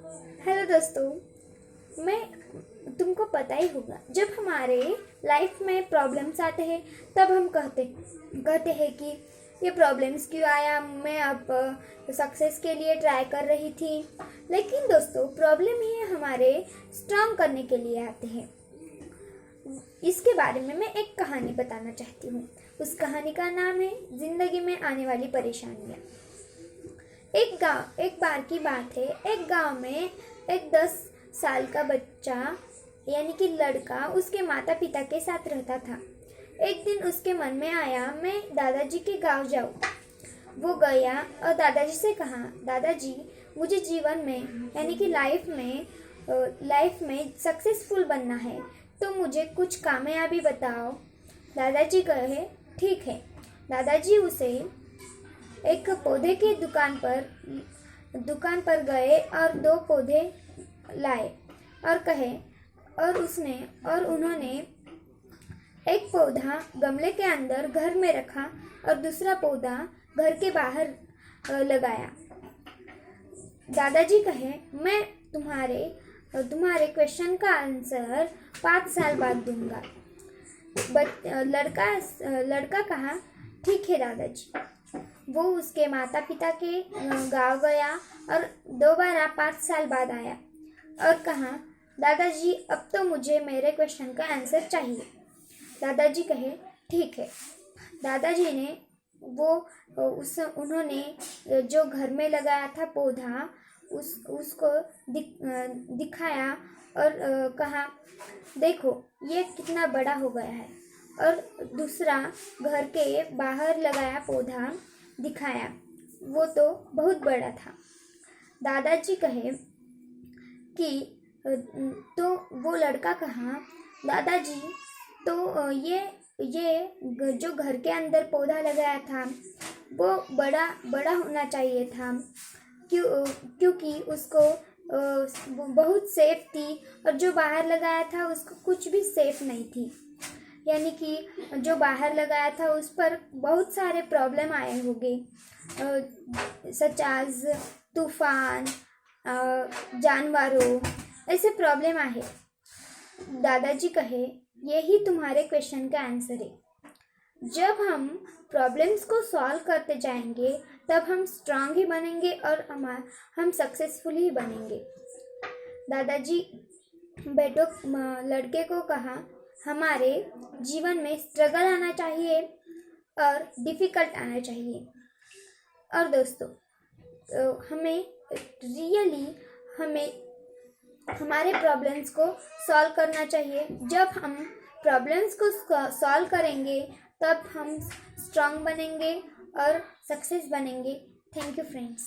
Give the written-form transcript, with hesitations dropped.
Hello दोस्तों, मैं तुमको पता ही होगा, जब हमारे लाइफ में प्रॉब्लम्स आते हैं तब हम कहते हैं कि ये प्रॉब्लम्स क्यों आया। मैं अब सक्सेस के लिए ट्राई कर रही थी। लेकिन दोस्तों, प्रॉब्लम ही हमारे स्ट्रांग करने के लिए आते हैं। इसके बारे में मैं एक कहानी बताना चाहती हूँ। उस कहानी का नाम है जिंदगी में आने वाली परेशानियाँ। एक बार की बात है। एक गांव में एक 10 साल का बच्चा यानी कि लड़का उसके माता पिता के साथ रहता था। एक दिन उसके मन में आया, मैं दादाजी के गांव जाऊं। वो गया और दादाजी से कहा, दादाजी, मुझे जीवन में यानी कि लाइफ में सक्सेसफुल बनना है, तो मुझे कुछ कामयाबी बताओ। दादाजी कहे, ठीक है। दादाजी उसे एक पौधे की दुकान पर गए और 2 पौधे लाए और कहे और उन्होंने एक पौधा गमले के अंदर घर में रखा और दूसरा पौधा घर के बाहर लगाया। दादाजी कहे, मैं तुम्हारे क्वेश्चन का आंसर 5 साल बाद दूंगा। लड़का कहा, ठीक है दादाजी। वो उसके माता पिता के गांव गया और दोबारा 5 साल बाद आया और कहा, दादाजी, अब तो मुझे मेरे क्वेश्चन का आंसर चाहिए। दादाजी कहे, ठीक है। दादाजी ने उन्होंने जो घर में लगाया था पौधा उसको दिखाया और कहा, देखो ये कितना बड़ा हो गया है। और दूसरा घर के बाहर लगाया पौधा दिखाया, वो तो बहुत बड़ा था। दादाजी कहे कि तो वो लड़का कहा, दादाजी, तो ये जो घर के अंदर पौधा लगाया था वो बड़ा होना चाहिए था, क्योंकि उसको बहुत सेफ थी, और जो बाहर लगाया था उसको कुछ भी सेफ नहीं थी। यानी कि जो बाहर लगाया था उस पर बहुत सारे प्रॉब्लम आए होंगे, सच एज तूफान, जानवरों, ऐसे प्रॉब्लम आए। दादाजी कहे, यही तुम्हारे क्वेश्चन का आंसर है। जब हम प्रॉब्लम्स को सॉल्व करते जाएंगे तब हम स्ट्रांग ही बनेंगे और हम सक्सेसफुल ही बनेंगे। दादाजी लड़के को कहा, हमारे जीवन में स्ट्रगल आना चाहिए और डिफ़िकल्ट आना चाहिए। और दोस्तों, हमें हमारे प्रॉब्लम्स को सॉल्व करना चाहिए। जब हम प्रॉब्लम्स को सॉल्व करेंगे तब हम स्ट्रांग बनेंगे और सक्सेस बनेंगे। Thank you friends.